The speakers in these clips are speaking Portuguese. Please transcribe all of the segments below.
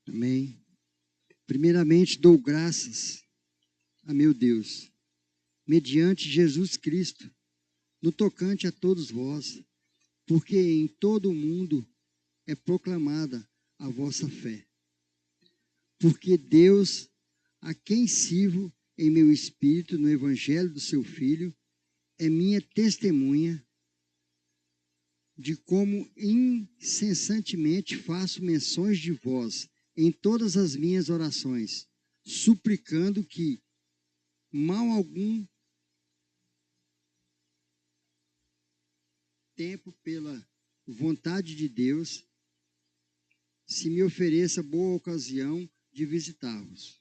Amém. Primeiramente, dou graças a meu Deus, mediante Jesus Cristo, no tocante a todos vós, porque em todo o mundo é proclamada a vossa fé. Porque Deus, a quem sirvo em meu espírito no evangelho do seu Filho, é minha testemunha de como incessantemente faço menções de vós em todas as minhas orações, suplicando que mal algum tempo, pela vontade de Deus, se me ofereça boa ocasião de visitar-vos.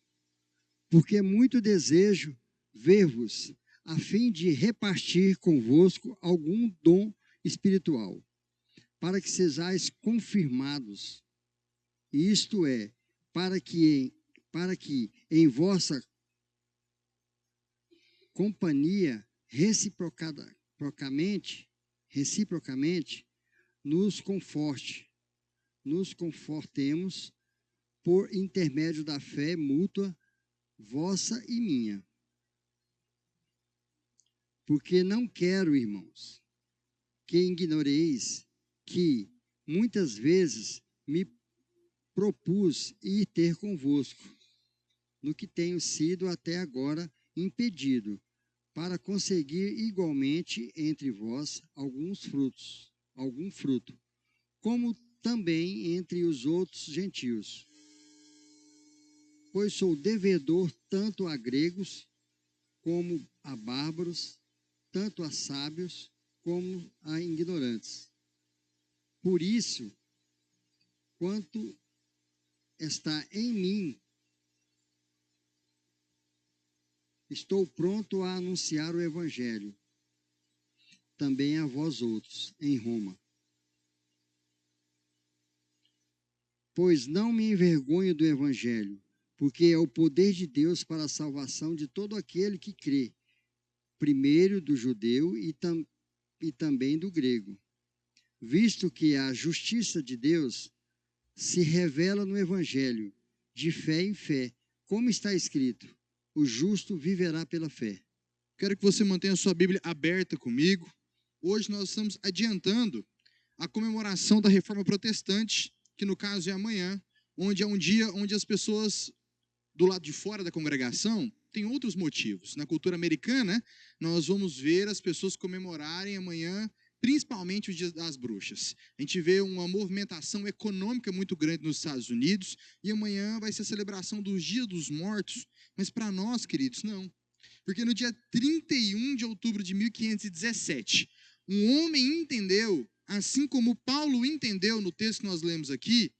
Porque muito desejo ver-vos, a fim de repartir convosco algum dom espiritual, para que sejais confirmados, isto é, para que em vossa companhia reciprocamente nos confortemos por intermédio da fé mútua vossa e minha. Porque não quero, irmãos, que ignoreis que muitas vezes me propus ir ter convosco, no que tenho sido até agora impedido, para conseguir igualmente entre vós algum fruto, como também entre os outros gentios. Pois sou devedor tanto a gregos como a bárbaros, tanto a sábios como a ignorantes. Por isso, quanto está em mim, estou pronto a anunciar o evangelho, também a vós outros, em Roma. Pois não me envergonho do evangelho, porque é o poder de Deus para a salvação de todo aquele que crê, primeiro do judeu e também do grego. Visto que a justiça de Deus se revela no evangelho, de fé em fé, como está escrito: o justo viverá pela fé. Quero que você mantenha a sua Bíblia aberta comigo. Hoje nós estamos adiantando a comemoração da Reforma Protestante, que no caso é amanhã, onde é um dia onde as pessoas do lado de fora da congregação têm outros motivos. Na cultura americana, nós vamos ver as pessoas comemorarem amanhã, principalmente o Dia das Bruxas. A gente vê uma movimentação econômica muito grande nos Estados Unidos, e amanhã vai ser a celebração do Dia dos Mortos, mas para nós, queridos, não. Porque no dia 31 de outubro de 1517, um homem entendeu, assim como Paulo entendeu no texto que nós lemos aqui,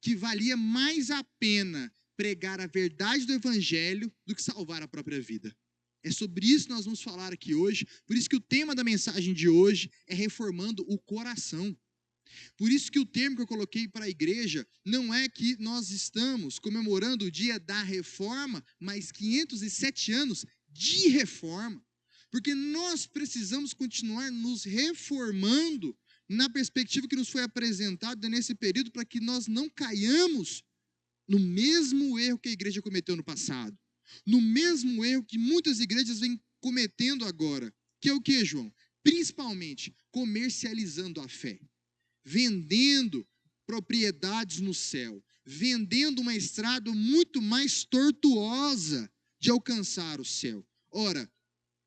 que valia mais a pena pregar a verdade do evangelho do que salvar a própria vida. É sobre isso que nós vamos falar aqui hoje. Por isso que o tema da mensagem de hoje é reformando o coração. Por isso que o termo que eu coloquei para a igreja não é que nós estamos comemorando o dia da reforma, mas 507 anos de reforma. Porque nós precisamos continuar nos reformando na perspectiva que nos foi apresentada nesse período, para que nós não caiamos no mesmo erro que a igreja cometeu no passado, no mesmo erro que muitas igrejas vêm cometendo agora, que é o que, João? Principalmente comercializando a fé, vendendo propriedades no céu, vendendo uma estrada muito mais tortuosa de alcançar o céu. Ora,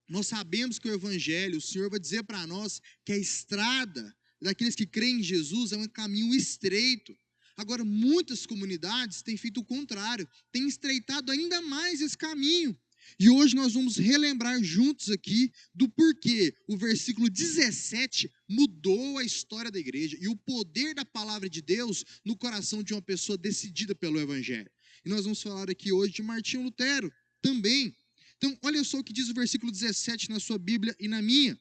nós sabemos que o evangelho, o Senhor vai dizer para nós que a estrada daqueles que creem em Jesus é um caminho estreito. Agora, muitas comunidades têm feito o contrário, têm estreitado ainda mais esse caminho. E hoje nós vamos relembrar juntos aqui do porquê o versículo 17 mudou a história da igreja e o poder da palavra de Deus no coração de uma pessoa decidida pelo evangelho. E nós vamos falar aqui hoje de Martinho Lutero também. Então, olha só o que diz o versículo 17 na sua Bíblia e na minha.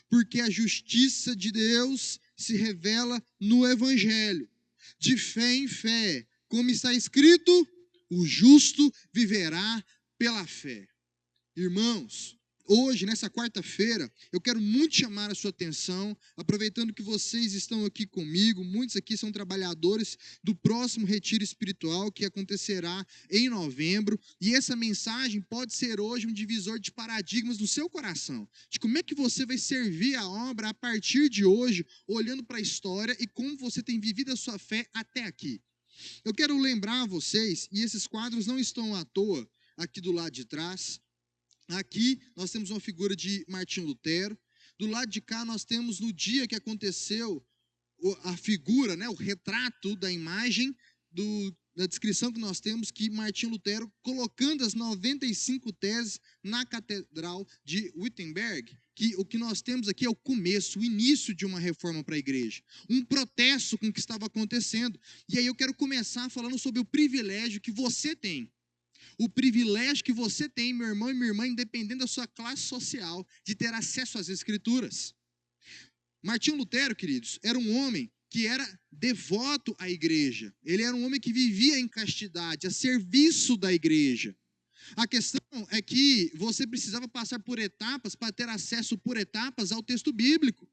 Porque a justiça de Deus se revela no evangelho, de fé em fé, como está escrito: o justo viverá pela fé. Irmãos, hoje, nessa quarta-feira, eu quero muito chamar a sua atenção, aproveitando que vocês estão aqui comigo, muitos aqui são trabalhadores do próximo retiro espiritual que acontecerá em novembro, e essa mensagem pode ser hoje um divisor de paradigmas no seu coração, de como é que você vai servir a obra a partir de hoje, olhando para a história e como você tem vivido a sua fé até aqui. Eu quero lembrar a vocês, e esses quadros não estão à toa aqui do lado de trás. Aqui nós temos uma figura de Martinho Lutero. Do lado de cá nós temos no dia que aconteceu a figura, né, o retrato da imagem da descrição que nós temos que Martinho Lutero colocando as 95 teses na Catedral de Wittenberg, que o que nós temos aqui é o começo, o início de uma reforma para a igreja, um protesto com o que estava acontecendo. E aí eu quero começar falando sobre o privilégio que você tem. O privilégio que você tem, meu irmão e minha irmã, independente da sua classe social, de ter acesso às Escrituras. Martinho Lutero, queridos, era um homem que era devoto à igreja. Ele era um homem que vivia em castidade, a serviço da igreja. A questão é que você precisava passar por etapas para ter acesso por etapas ao texto bíblico.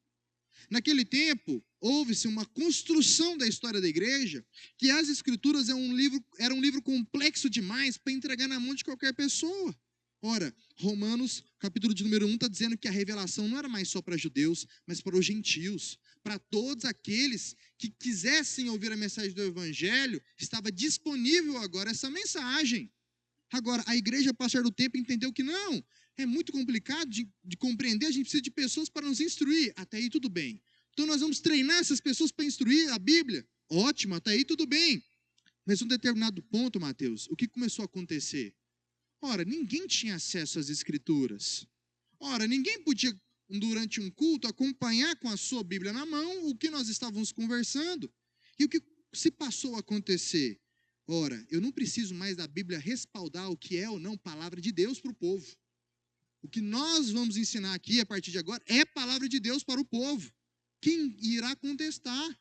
Naquele tempo, houve-se uma construção da história da igreja, que as Escrituras era um livro complexo demais para entregar na mão de qualquer pessoa. Ora, Romanos, capítulo de número 1, está dizendo que a revelação não era mais só para judeus, mas para os gentios. Para todos aqueles que quisessem ouvir a mensagem do Evangelho, estava disponível agora essa mensagem. Agora, a igreja, ao passar do tempo, entendeu que não, é muito complicado de compreender, a gente precisa de pessoas para nos instruir. Até aí tudo bem. Então nós vamos treinar essas pessoas para instruir a Bíblia. Ótimo, até aí tudo bem. Mas em um determinado ponto, Mateus, o que começou a acontecer? Ora, ninguém tinha acesso às Escrituras. Ora, ninguém podia, durante um culto, acompanhar com a sua Bíblia na mão o que nós estávamos conversando. E o que se passou a acontecer? Ora, eu não preciso mais da Bíblia respaldar o que é ou não palavra de Deus para o povo. O que nós vamos ensinar aqui, a partir de agora, é palavra de Deus para o povo. Quem irá contestar?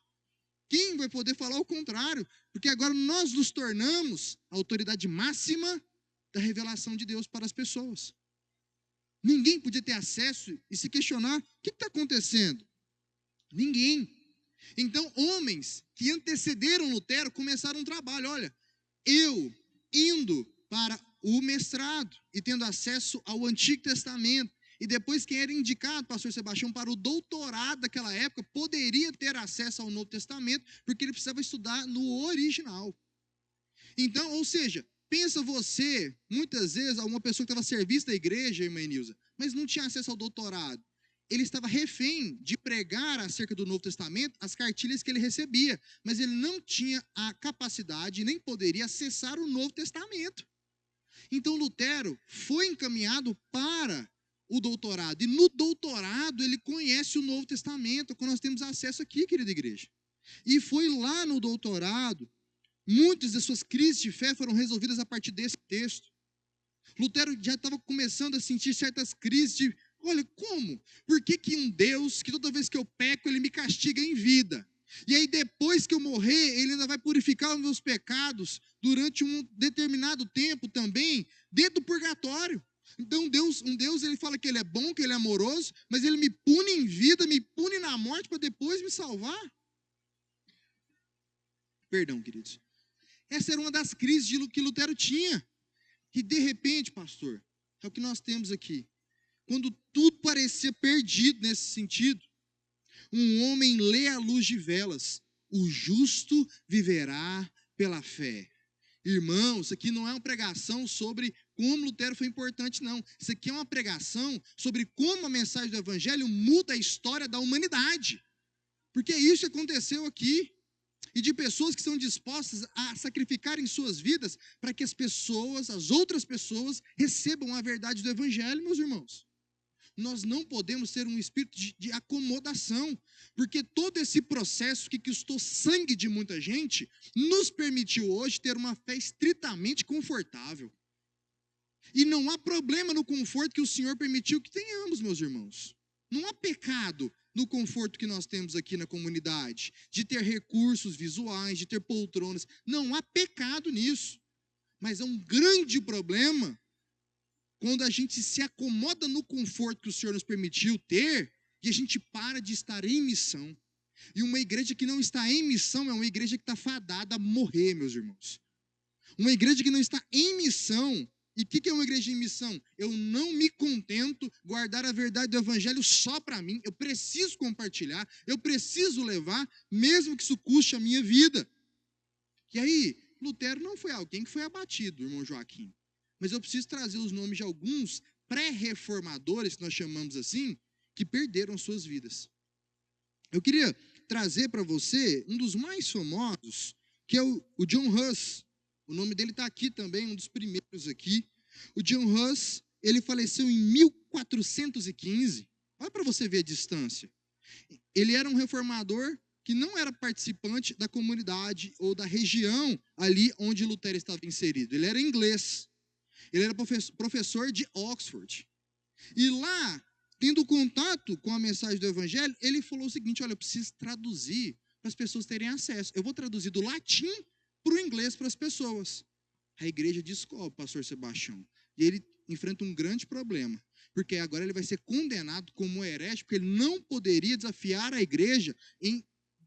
Quem vai poder falar o contrário? Porque agora nós nos tornamos a autoridade máxima da revelação de Deus para as pessoas. Ninguém podia ter acesso e se questionar, o que está acontecendo? Ninguém. Então, homens que antecederam Lutero começaram um trabalho. Olha, eu indo para o mestrado e tendo acesso ao Antigo Testamento, e depois quem era indicado, pastor Sebastião, para o doutorado daquela época, poderia ter acesso ao Novo Testamento, porque ele precisava estudar no original. Então, ou seja, pensa você, muitas vezes, alguma pessoa que estava a serviço da igreja, irmã Nilza, mas não tinha acesso ao doutorado. Ele estava refém de pregar acerca do Novo Testamento as cartilhas que ele recebia, mas ele não tinha a capacidade, nem poderia acessar o Novo Testamento. Então Lutero foi encaminhado para o doutorado, e no doutorado ele conhece o Novo Testamento, que nós temos acesso aqui, querida igreja. E foi lá no doutorado, muitas das suas crises de fé foram resolvidas a partir desse texto. Lutero já estava começando a sentir certas crises de, olha, como? Por que um Deus, que toda vez que eu peco, ele me castiga em vida? E aí depois que eu morrer, ele ainda vai purificar os meus pecados durante um determinado tempo também, dentro do purgatório. Então um Deus, ele fala que ele é bom, que ele é amoroso, mas ele me pune em vida, me pune na morte para depois me salvar? Perdão, queridos. Essa era uma das crises que Lutero tinha. Que de repente, pastor, é o que nós temos aqui. Quando tudo parecia perdido nesse sentido, um homem lê à luz de velas: o justo viverá pela fé. Irmãos, isso aqui não é uma pregação sobre como Lutero foi importante, não. Isso aqui é uma pregação sobre como a mensagem do Evangelho muda a história da humanidade. Porque é isso que aconteceu aqui. E de pessoas que estão dispostas a sacrificarem suas vidas para que as outras pessoas, recebam a verdade do Evangelho, meus irmãos. Nós não podemos ter um espírito de acomodação, porque todo esse processo que custou sangue de muita gente, nos permitiu hoje ter uma fé estritamente confortável. E não há problema no conforto que o Senhor permitiu que tenhamos, meus irmãos. Não há pecado no conforto que nós temos aqui na comunidade, de ter recursos visuais, de ter poltronas. Não há pecado nisso. Mas é um grande problema quando a gente se acomoda no conforto que o Senhor nos permitiu ter, e a gente para de estar em missão. E uma igreja que não está em missão é uma igreja que está fadada a morrer, meus irmãos. Uma igreja que não está em missão. E o que é uma igreja em missão? Eu não me contento guardar a verdade do evangelho só para mim. Eu preciso compartilhar, eu preciso levar, mesmo que isso custe a minha vida. E aí, Lutero não foi alguém que foi abatido, irmão Joaquim. Mas eu preciso trazer os nomes de alguns pré-reformadores, que nós chamamos assim, que perderam suas vidas. Eu queria trazer para você um dos mais famosos, que é o John Huss. O nome dele está aqui também, um dos primeiros aqui. O John Huss, ele faleceu em 1415. Olha para você ver a distância. Ele era um reformador que não era participante da comunidade ou da região ali onde Lutero estava inserido. Ele era inglês. Ele era professor de Oxford. E lá, tendo contato com a mensagem do evangelho, ele falou o seguinte: olha, eu preciso traduzir para as pessoas terem acesso. Eu vou traduzir do latim para o inglês para as pessoas. A igreja descobre, pastor Sebastião. E ele enfrenta um grande problema. Porque agora ele vai ser condenado como herege, porque ele não poderia desafiar a igreja em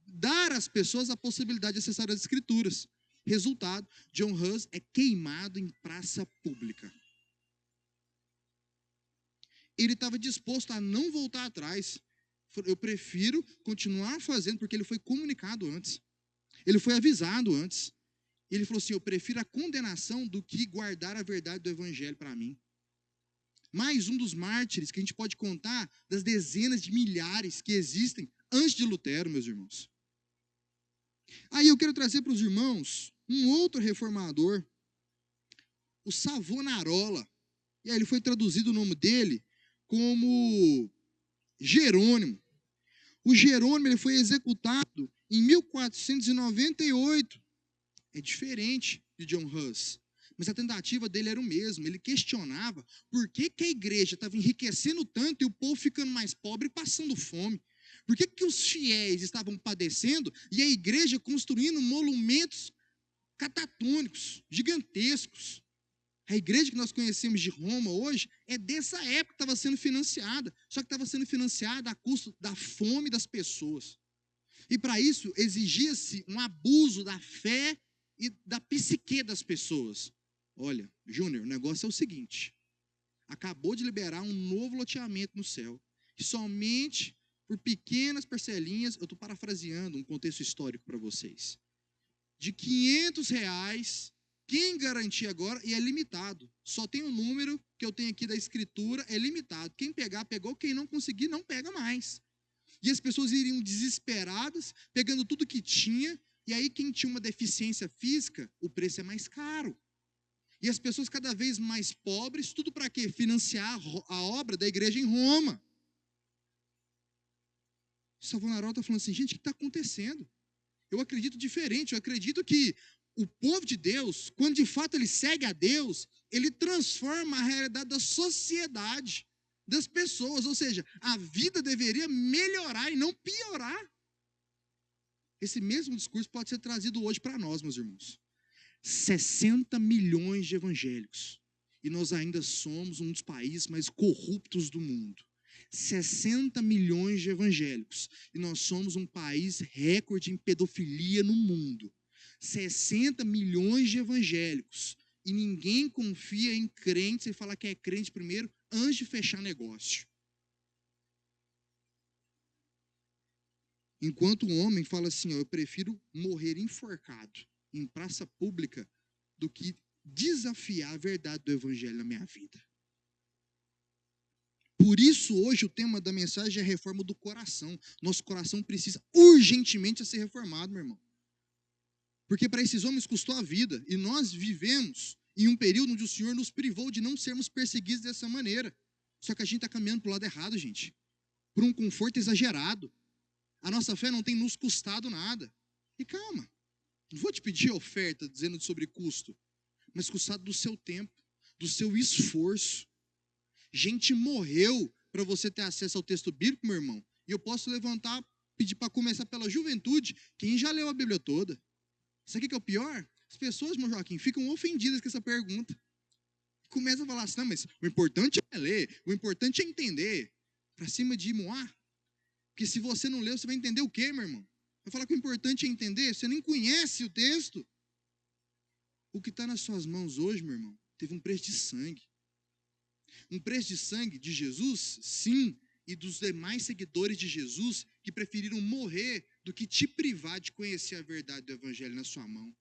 dar às pessoas a possibilidade de acessar as escrituras. Resultado, John Huss é queimado em praça pública. Ele estava disposto a não voltar atrás. Eu prefiro continuar fazendo, porque ele foi comunicado antes. Ele foi avisado antes. Ele falou assim: eu prefiro a condenação do que guardar a verdade do evangelho para mim. Mais um dos mártires que a gente pode contar das dezenas de milhares que existem antes de Lutero, meus irmãos. Aí eu quero trazer para os irmãos um outro reformador, o Savonarola. E aí ele foi traduzido o nome dele como Jerônimo. O Jerônimo ele foi executado em 1498. É diferente de John Huss. Mas a tentativa dele era o mesmo. Ele questionava por que a igreja estava enriquecendo tanto e o povo ficando mais pobre e passando fome. Por que os fiéis estavam padecendo e a igreja construindo monumentos catatônicos, gigantescos. A igreja que nós conhecemos de Roma hoje é dessa época que estava sendo financiada. Só que estava sendo financiada a custo da fome das pessoas. E para isso exigia-se um abuso da fé e da psique das pessoas. Olha, Júnior, o negócio é o seguinte: acabou de liberar um novo loteamento no céu, e somente por pequenas parcelinhas, eu estou parafraseando um contexto histórico para vocês, de R$500, quem garantir agora, e é limitado, só tem um número que eu tenho aqui da escritura, é limitado, quem pegar, pegou, quem não conseguir, não pega mais. E as pessoas iriam desesperadas, pegando tudo que tinha, e aí quem tinha uma deficiência física, o preço é mais caro. E as pessoas cada vez mais pobres, tudo para quê? Financiar a obra da igreja em Roma. O Savonarola está falando assim: gente, o que está acontecendo? Eu acredito diferente, eu acredito que o povo de Deus, quando de fato ele segue a Deus, ele transforma a realidade da sociedade, das pessoas, ou seja, a vida deveria melhorar e não piorar. Esse mesmo discurso pode ser trazido hoje para nós, meus irmãos. 60 milhões de evangélicos, e nós ainda somos um dos países mais corruptos do mundo. 60 milhões de evangélicos, e nós somos um país recorde em pedofilia no mundo. 60 milhões de evangélicos, e ninguém confia em crentes e fala que é crente primeiro, antes de fechar negócio. Enquanto o homem fala assim: ó, eu prefiro morrer enforcado em praça pública do que desafiar a verdade do evangelho na minha vida. Por isso, hoje, o tema da mensagem é a reforma do coração. Nosso coração precisa urgentemente ser reformado, meu irmão. Porque para esses homens custou a vida. E nós vivemos em um período onde o Senhor nos privou de não sermos perseguidos dessa maneira. Só que a gente está caminhando para o lado errado, gente. Por um conforto exagerado. A nossa fé não tem nos custado nada. E calma. Não vou te pedir oferta dizendo sobre custo. Mas custado do seu tempo, do seu esforço. Gente morreu para você ter acesso ao texto bíblico, meu irmão. E eu posso levantar, pedir para começar pela juventude, quem já leu a Bíblia toda. Sabe o que é o pior? As pessoas, meu Joaquim, ficam ofendidas com essa pergunta. começa a falar assim, não, mas o importante é ler, o importante é entender, para cima de Moá. Porque se você não leu, você vai entender o quê, meu irmão? Vai falar que o importante é entender, você nem conhece o texto. O que está nas suas mãos hoje, meu irmão, teve um preço de sangue. Um preço de sangue de Jesus, sim, e dos demais seguidores de Jesus que preferiram morrer do que te privar de conhecer a verdade do Evangelho na sua mão.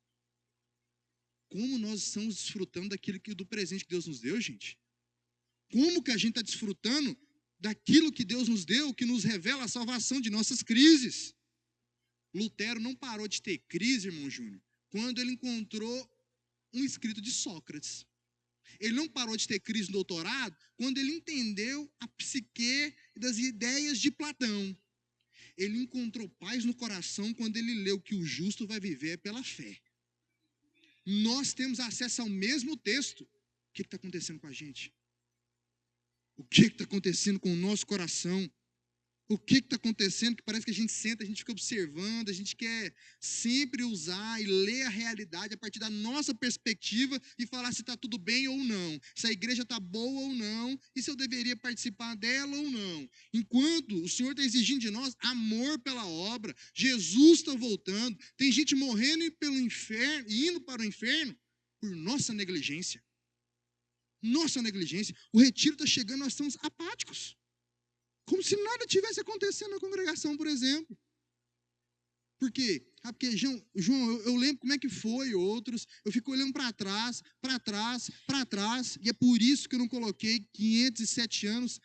Como nós estamos desfrutando do presente que Deus nos deu, gente? Como que a gente está desfrutando daquilo que Deus nos deu, que nos revela a salvação de nossas crises? Lutero não parou de ter crise, irmão Júnior, quando ele encontrou um escrito de Sócrates. Ele não parou de ter crise no doutorado quando ele entendeu a psique das ideias de Platão. Ele encontrou paz no coração quando ele leu que o justo vai viver pela fé. Nós temos acesso ao mesmo texto. O que está acontecendo com a gente? O que está acontecendo com o nosso coração? O que está acontecendo que parece que a gente senta, a gente fica observando, a gente quer sempre usar e ler a realidade a partir da nossa perspectiva e falar se está tudo bem ou não, se a igreja está boa ou não, e se eu deveria participar dela ou não. Enquanto o Senhor está exigindo de nós amor pela obra, Jesus está voltando, tem gente morrendo pelo inferno, indo para o inferno por nossa negligência. Nossa negligência. O retiro está chegando, nós estamos apáticos. Como se nada tivesse acontecendo na congregação, por exemplo. Por quê? Porque, João, eu lembro como é que foi outros, eu fico olhando para trás, e é por isso que eu não coloquei 507 anos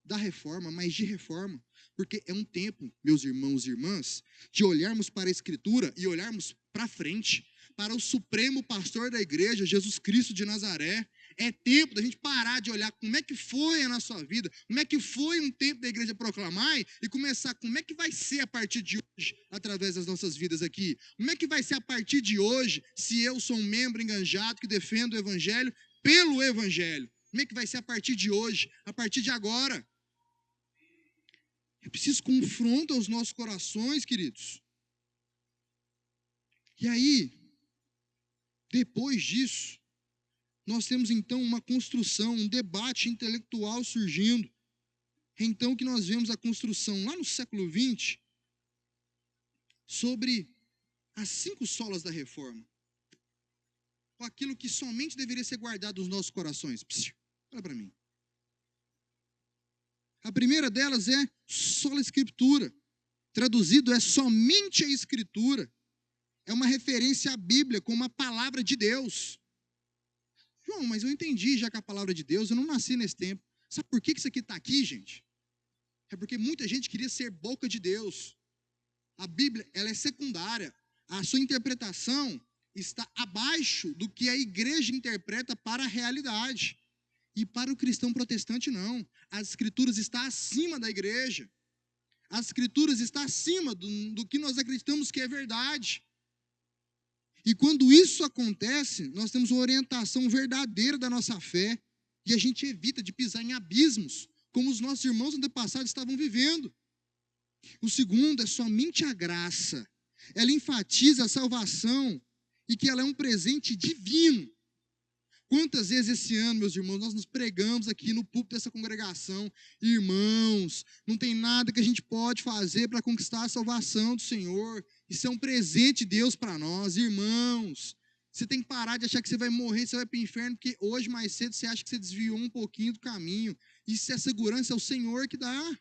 da reforma, mas de reforma. Porque é um tempo, meus irmãos e irmãs, de olharmos para a Escritura e olharmos para frente, para o supremo pastor da igreja, Jesus Cristo de Nazaré. É tempo da gente parar de olhar como é que foi a nossa vida, como é que foi um tempo da igreja proclamar e começar como é que vai ser a partir de hoje, através das nossas vidas aqui. Como é que vai ser a partir de hoje, se eu sou um membro enganjado que defendo o evangelho pelo evangelho. Como é que vai ser a partir de hoje, a partir de agora? É preciso confronto aos nossos corações, queridos. E aí, depois disso, nós temos então uma construção, um debate intelectual surgindo. É então que nós vemos a construção lá no século XX sobre as 5 solas da reforma. Ou aquilo que somente deveria ser guardado nos nossos corações. Olha para mim. A primeira delas é sola escritura. Traduzido é somente a escritura. É uma referência à Bíblia como uma palavra de Deus. João, mas eu entendi já que a palavra de Deus, eu não nasci nesse tempo. Sabe por que isso aqui está aqui, gente? É porque muita gente queria ser boca de Deus. A Bíblia, ela é secundária. A sua interpretação está abaixo do que a igreja interpreta para a realidade. E para o cristão protestante, não. As escrituras estão acima da igreja. As escrituras estão acima do que nós acreditamos que é verdade. E quando isso acontece, nós temos uma orientação verdadeira da nossa fé e a gente evita de pisar em abismos, como os nossos irmãos antepassados estavam vivendo. O segundo é somente a graça. Ela enfatiza a salvação e que ela é um presente divino. Quantas vezes esse ano, meus irmãos, nós nos pregamos aqui no púlpito dessa congregação, irmãos, não tem nada que a gente pode fazer para conquistar a salvação do Senhor. Isso é um presente de Deus para nós, irmãos. Você tem que parar de achar que você vai morrer, você vai para o inferno, porque hoje mais cedo você acha que você desviou um pouquinho do caminho. Isso é segurança, é o Senhor que dá.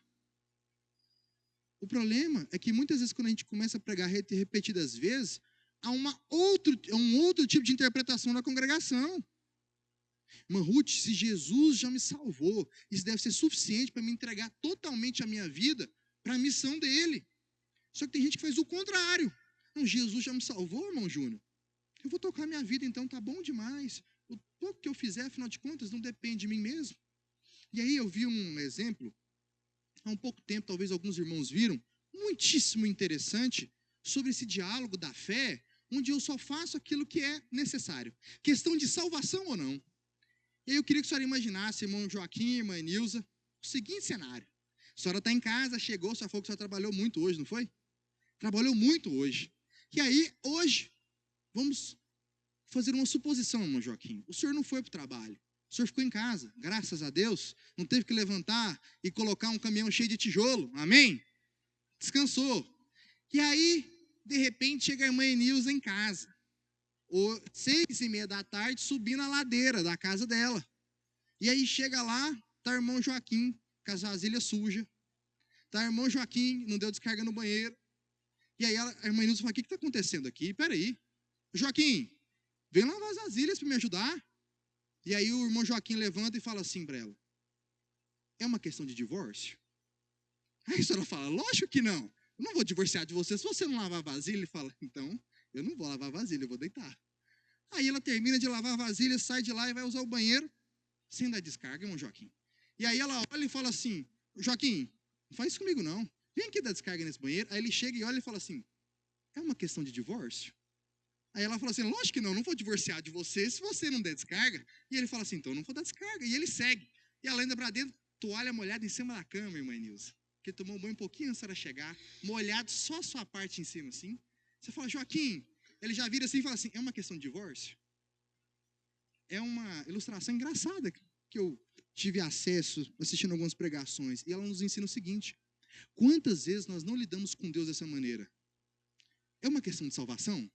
O problema é que muitas vezes quando a gente começa a pregar repetidas vezes, há um outro tipo de interpretação na congregação. Irmã Ruth, se Jesus já me salvou, isso deve ser suficiente para me entregar totalmente a minha vida para a missão dele. Só que tem gente que faz o contrário. Não, Jesus já me salvou, irmão Júnior. Eu vou tocar minha vida, então tá bom demais. O pouco que eu fizer, afinal de contas, não depende de mim mesmo. E aí eu vi um exemplo, há um pouco tempo, talvez alguns irmãos viram, muitíssimo interessante, sobre esse diálogo da fé, onde eu só faço aquilo que é necessário. Questão de salvação ou não. E aí eu queria que a senhora imaginasse, irmão Joaquim, irmã Nilza, o seguinte cenário. A senhora está em casa, chegou, a senhora falou que a senhora trabalhou muito hoje, não foi? Trabalhou muito hoje. E aí, hoje, vamos fazer uma suposição, irmão Joaquim. O senhor não foi para o trabalho. O senhor ficou em casa, graças a Deus. Não teve que levantar e colocar um caminhão cheio de tijolo. Amém? Descansou. E aí, de repente, chega a irmã Enilza em casa. 6:30 da tarde, subindo a ladeira da casa dela. E aí chega lá, tá o irmão Joaquim, com as vasilhas sujas. Tá o irmão Joaquim, não deu descarga no banheiro. E aí a irmã Enilza fala, o que está acontecendo aqui? Peraí. Joaquim, vem lavar as vasilhas para me ajudar. E aí o irmão Joaquim levanta e fala assim para ela, é uma questão de divórcio? Aí a senhora fala, lógico que não. Eu não vou divorciar de você se você não lavar a vasilha. Ele fala, então, eu não vou lavar a vasilha, eu vou deitar. Aí ela termina de lavar a vasilha, sai de lá e vai usar o banheiro, sem dar descarga, irmão Joaquim. E aí ela olha e fala assim, Joaquim, não faz isso comigo não. Vem aqui dar descarga nesse banheiro. Aí ele chega e olha e fala assim, é uma questão de divórcio? Aí ela fala assim, lógico que não vou divorciar de você se você não der descarga. E ele fala assim, então eu não vou dar descarga. E ele segue. E ela entra pra dentro, toalha molhada em cima da cama, irmã Nilza. Porque tomou um banho um pouquinho antes de ela chegar, molhado só a sua parte em cima, assim. Você fala, Joaquim, ele já vira assim e fala assim, é uma questão de divórcio? É uma ilustração engraçada que eu tive acesso assistindo algumas pregações. E ela nos ensina o seguinte, quantas vezes nós não lidamos com Deus dessa maneira? É uma questão de salvação?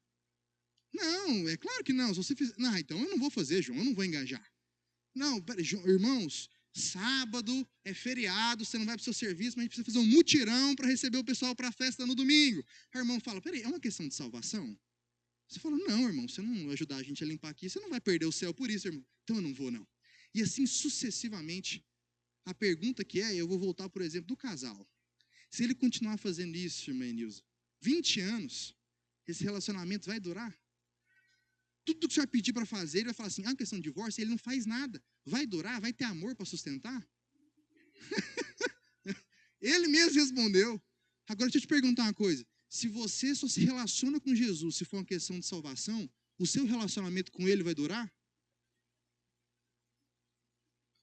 Não, é claro que não. Se você fizer, não, então eu não vou fazer, João, eu não vou engajar. Não, peraí, irmãos, sábado é feriado, você não vai para o seu serviço, mas a gente precisa fazer um mutirão para receber o pessoal para a festa no domingo. O irmão fala, peraí, é uma questão de salvação? Você fala, não, irmão, você não ajudar a gente a limpar aqui, você não vai perder o céu por isso, irmão. Então eu não vou, não. E assim sucessivamente. A pergunta que eu vou voltar, por exemplo, do casal. Se ele continuar fazendo isso, irmã Nilza, 20 anos, esse relacionamento vai durar? Tudo que o senhor pedir para fazer, ele vai falar assim, questão de divórcio, ele não faz nada. Vai durar? Vai ter amor para sustentar? Ele mesmo respondeu. Agora, deixa eu te perguntar uma coisa. Se você só se relaciona com Jesus, se for uma questão de salvação, o seu relacionamento com ele vai durar?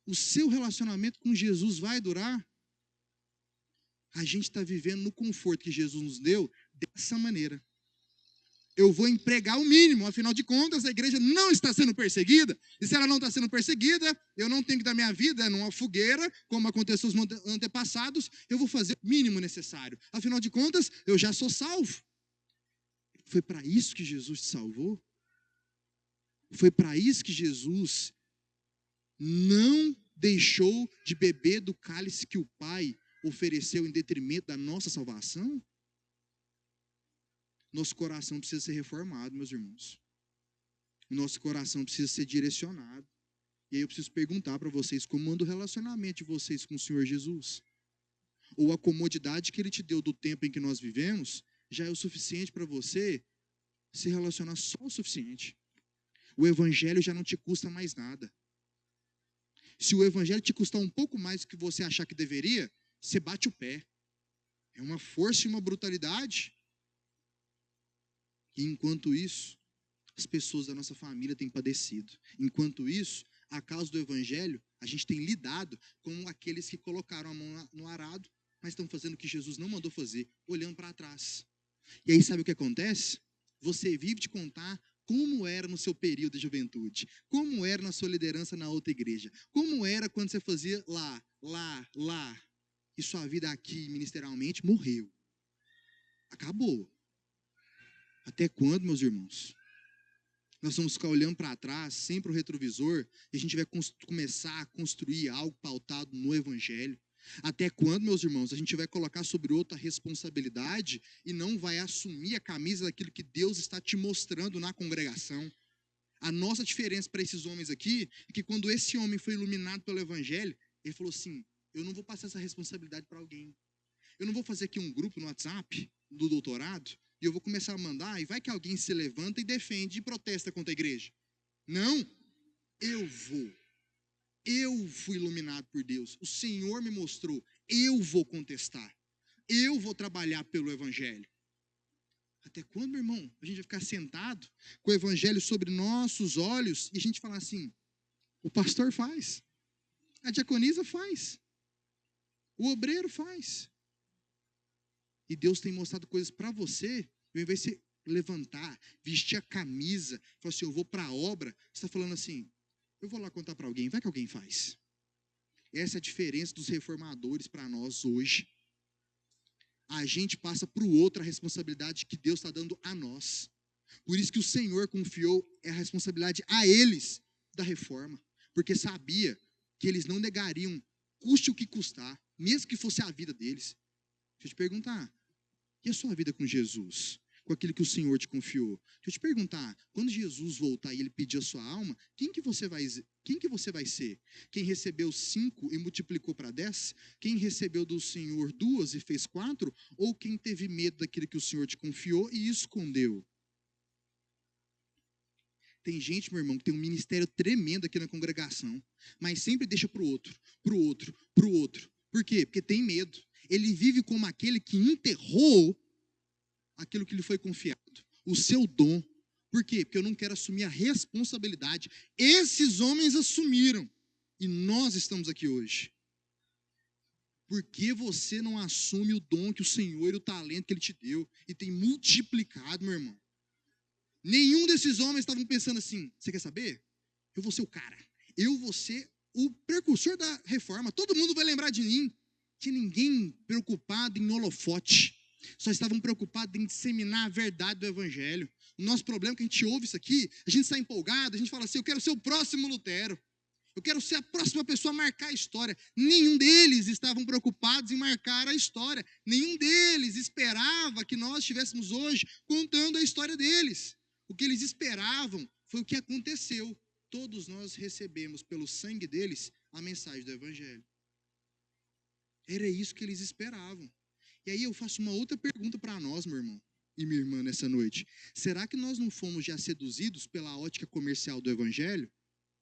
O seu relacionamento com Jesus vai durar? A gente está vivendo no conforto que Jesus nos deu dessa maneira. Eu vou empregar o mínimo, afinal de contas, a igreja não está sendo perseguida. E se ela não está sendo perseguida, eu não tenho que dar minha vida numa fogueira, como aconteceu nos antepassados, eu vou fazer o mínimo necessário. Afinal de contas, eu já sou salvo. Foi para isso que Jesus te salvou? Foi para isso que Jesus não deixou de beber do cálice que o Pai ofereceu em detrimento da nossa salvação? Nosso coração precisa ser reformado, meus irmãos. O nosso coração precisa ser direcionado. E aí eu preciso perguntar para vocês, como anda o relacionamento de vocês com o Senhor Jesus? Ou a comodidade que Ele te deu do tempo em que nós vivemos, já é o suficiente para você se relacionar só o suficiente? O Evangelho já não te custa mais nada. Se o Evangelho te custar um pouco mais do que você achar que deveria, você bate o pé. É uma força e uma brutalidade. E enquanto isso, as pessoas da nossa família têm padecido. Enquanto isso, a causa do Evangelho, a gente tem lidado com aqueles que colocaram a mão no arado, mas estão fazendo o que Jesus não mandou fazer, olhando para trás. E aí sabe o que acontece? Você vive de contar como era no seu período de juventude, como era na sua liderança na outra igreja, como era quando você fazia lá, e sua vida aqui ministerialmente morreu. Acabou. Até quando, meus irmãos? Nós vamos ficar olhando para trás, sempre o retrovisor, e a gente vai começar a construir algo pautado no Evangelho. Até quando, meus irmãos, a gente vai colocar sobre outra responsabilidade e não vai assumir a camisa daquilo que Deus está te mostrando na congregação? A nossa diferença para esses homens aqui é que quando esse homem foi iluminado pelo Evangelho, ele falou assim, eu não vou passar essa responsabilidade para alguém. Eu não vou fazer aqui um grupo no WhatsApp do doutorado, e eu vou começar a mandar, e vai que alguém se levanta e defende e protesta contra a igreja. Não, eu vou. Eu fui iluminado por Deus. O Senhor me mostrou. Eu vou contestar. Eu vou trabalhar pelo Evangelho. Até quando, meu irmão? A gente vai ficar sentado com o Evangelho sobre nossos olhos e a gente falar assim, o pastor faz. A diaconisa faz. O obreiro faz. E Deus tem mostrado coisas para você, e ao invés de você levantar, vestir a camisa, falar assim, eu vou para a obra, você está falando assim, eu vou lá contar para alguém, vai que alguém faz. Essa é a diferença dos reformadores para nós hoje. A gente passa para o outro a responsabilidade que Deus está dando a nós. Por isso que o Senhor confiou a responsabilidade a eles da reforma. Porque sabia que eles não negariam, custe o que custar, mesmo que fosse a vida deles. Deixa eu te perguntar, e a sua vida com Jesus? Com aquilo que o Senhor te confiou? Deixa eu te perguntar, quando Jesus voltar e ele pedir a sua alma, quem que você vai ser? Quem recebeu 5 e multiplicou para 10? Quem recebeu do Senhor 2 e fez 4? Ou quem teve medo daquilo que o Senhor te confiou e escondeu? Tem gente, meu irmão, que tem um ministério tremendo aqui na congregação, mas sempre deixa para o outro, para o outro, para o outro. Por quê? Porque tem medo. Ele vive como aquele que enterrou aquilo que lhe foi confiado, o seu dom. Por quê? Porque eu não quero assumir a responsabilidade. Esses homens assumiram, e nós estamos aqui hoje. Por que você não assume o dom que o Senhor e o talento que Ele te deu, e tem multiplicado, meu irmão? Nenhum desses homens estavam pensando assim, você quer saber? Eu vou ser o cara, eu vou ser o precursor da reforma, todo mundo vai lembrar de mim. Tinha ninguém preocupado em holofote, só estavam preocupados em disseminar a verdade do evangelho. O nosso problema é que a gente ouve isso aqui, a gente está empolgado, a gente fala assim, eu quero ser o próximo Lutero, eu quero ser a próxima pessoa a marcar a história. Nenhum deles estavam preocupados em marcar a história, nenhum deles esperava que nós estivéssemos hoje contando a história deles. O que eles esperavam foi o que aconteceu. Todos nós recebemos pelo sangue deles a mensagem do evangelho. Era isso que eles esperavam. E aí eu faço uma outra pergunta para nós, meu irmão e minha irmã, nessa noite. Será que nós não fomos já seduzidos pela ótica comercial do evangelho?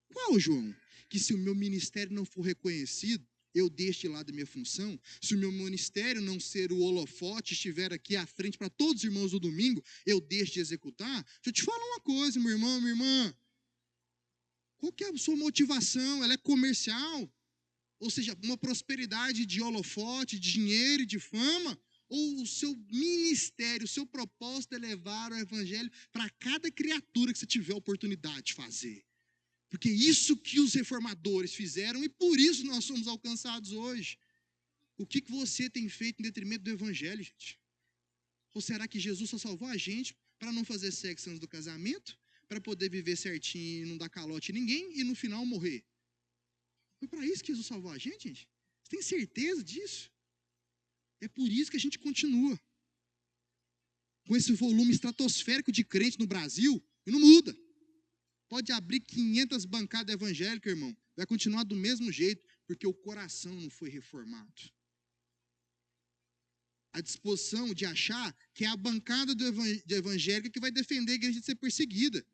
Qual, João? Que se o meu ministério não for reconhecido, eu deixo de lado a minha função. Se o meu ministério não ser o holofote, estiver aqui à frente para todos os irmãos do domingo, eu deixo de executar. Deixa eu te falar uma coisa, meu irmão, minha irmã. Qual que é a sua motivação? Ela é comercial? Ou seja, uma prosperidade de holofote, de dinheiro e de fama? Ou o seu ministério, o seu propósito é levar o evangelho para cada criatura que você tiver oportunidade de fazer? Porque isso que os reformadores fizeram e por isso nós somos alcançados hoje. O que você tem feito em detrimento do evangelho, gente? Ou será que Jesus só salvou a gente para não fazer sexo antes do casamento? Para poder viver certinho e não dar calote em ninguém e no final morrer? Foi para isso que Jesus salvou a gente, gente? Você tem certeza disso? É por isso que a gente continua com esse volume estratosférico de crente no Brasil e não muda. Pode abrir 500 bancadas evangélicas, irmão. Vai continuar do mesmo jeito, porque o coração não foi reformado. A disposição de achar que é a bancada do evangélica que vai defender a igreja de ser perseguida.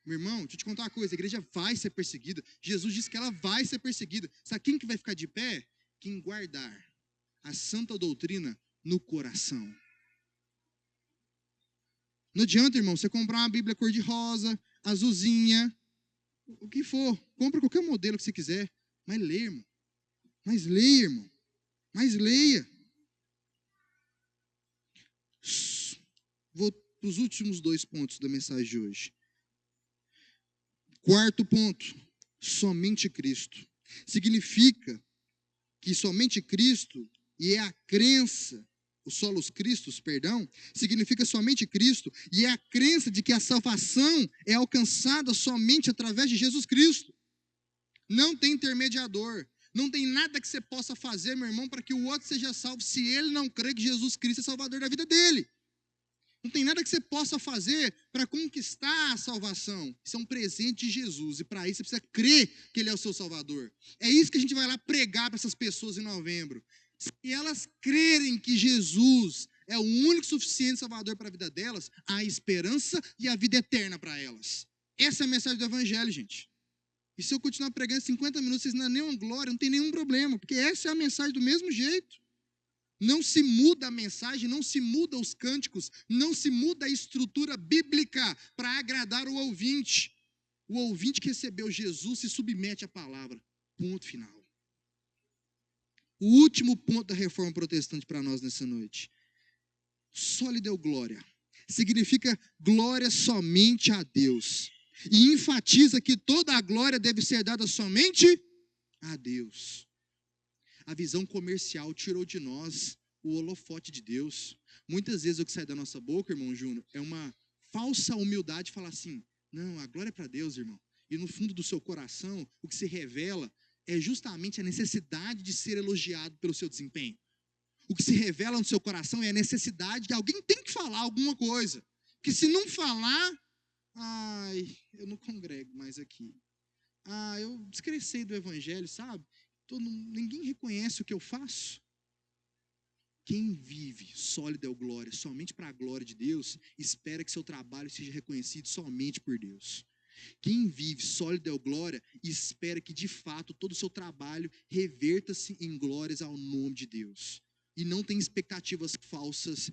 Meu irmão, deixa eu te contar uma coisa, a igreja vai ser perseguida. Jesus disse que ela vai ser perseguida. Sabe quem que vai ficar de pé? Quem guardar a santa doutrina no coração. Não adianta, irmão, você comprar uma Bíblia cor-de-rosa, azulzinha, o que for. Compra qualquer modelo que você quiser. Mas leia, irmão. Mas leia, irmão. Mas leia. Vou para os últimos 2 pontos da mensagem de hoje. 4º ponto. Somente Cristo. Significa que somente Cristo, e é a crença, o solos Christus, perdão, significa somente Cristo, e é a crença de que a salvação é alcançada somente através de Jesus Cristo. Não tem intermediador, não tem nada que você possa fazer, meu irmão, para que o outro seja salvo, se ele não crê que Jesus Cristo é salvador da vida dele. Não tem nada que você possa fazer para conquistar a salvação. Isso é um presente de Jesus, e para isso você precisa crer que ele é o seu salvador. É isso que a gente vai lá pregar para essas pessoas em novembro. Se elas crerem que Jesus é o único suficiente salvador para a vida delas, há esperança e a vida eterna para elas. Essa é a mensagem do evangelho, gente. E se eu continuar pregando 50 minutos, vocês não dão nenhuma glória, não tem nenhum problema, porque essa é a mensagem do mesmo jeito. Não se muda a mensagem, não se muda os cânticos, não se muda a estrutura bíblica para agradar o ouvinte. O ouvinte que recebeu Jesus se submete à palavra. Ponto final. O último ponto da reforma protestante para nós nessa noite. Só lhe deu glória. Significa glória somente a Deus. E enfatiza que toda a glória deve ser dada somente a Deus. A visão comercial tirou de nós o holofote de Deus. Muitas vezes o que sai da nossa boca, irmão Júnior, é uma falsa humildade falar assim, não, a glória é para Deus, irmão. E no fundo do seu coração, o que se revela é justamente a necessidade de ser elogiado pelo seu desempenho. O que se revela no seu coração é a necessidade de alguém tem que falar alguma coisa. Porque se não falar, ai, eu não congrego mais aqui. Ah, eu descrescei do evangelho, sabe? Ninguém reconhece o que eu faço. Quem vive sólido é o glória, somente para a glória de Deus, espera que seu trabalho seja reconhecido somente por Deus. Quem vive sólido é o glória, espera que de fato todo o seu trabalho reverta-se em glórias ao nome de Deus. E não tem expectativas falsas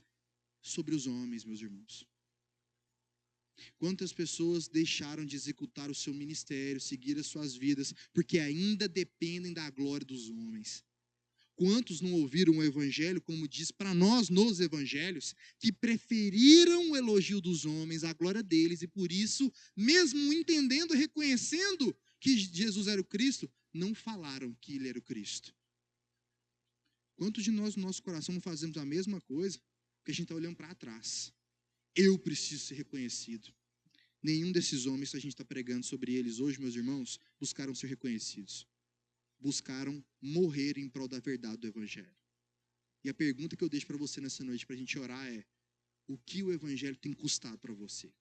sobre os homens, meus irmãos. Quantas pessoas deixaram de executar o seu ministério, seguir as suas vidas, porque ainda dependem da glória dos homens? Quantos não ouviram o evangelho, como diz para nós nos evangelhos, que preferiram o elogio dos homens, a glória deles, e por isso, mesmo entendendo e reconhecendo que Jesus era o Cristo, não falaram que ele era o Cristo? Quantos de nós, no nosso coração, não fazemos a mesma coisa, porque a gente está olhando para trás? Eu preciso ser reconhecido. Nenhum desses homens que a gente está pregando sobre eles hoje, meus irmãos, buscaram ser reconhecidos. Buscaram morrer em prol da verdade do evangelho. E a pergunta que eu deixo para você nessa noite, para a gente orar é, o que o evangelho tem custado para você?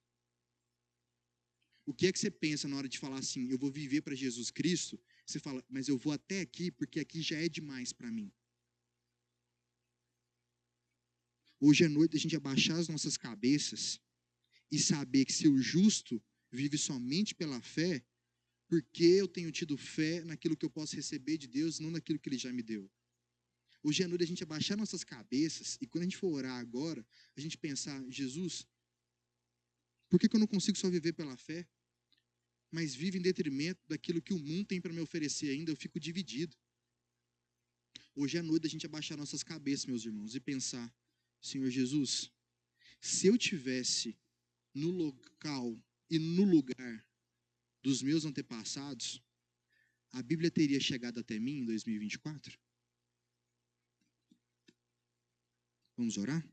O que é que você pensa na hora de falar assim, eu vou viver para Jesus Cristo? Você fala, mas eu vou até aqui, porque aqui já é demais para mim. Hoje é noite a gente abaixar as nossas cabeças e saber que se o justo vive somente pela fé, porque eu tenho tido fé naquilo que eu posso receber de Deus, não naquilo que Ele já me deu. Hoje é noite a gente abaixar nossas cabeças e quando a gente for orar agora, a gente pensar, Jesus, por que eu não consigo só viver pela fé, mas vivo em detrimento daquilo que o mundo tem para me oferecer ainda, eu fico dividido. Hoje é noite a gente abaixar nossas cabeças, meus irmãos, e pensar, Senhor Jesus, se eu tivesse no local e no lugar dos meus antepassados, a Bíblia teria chegado até mim em 2024? Vamos orar?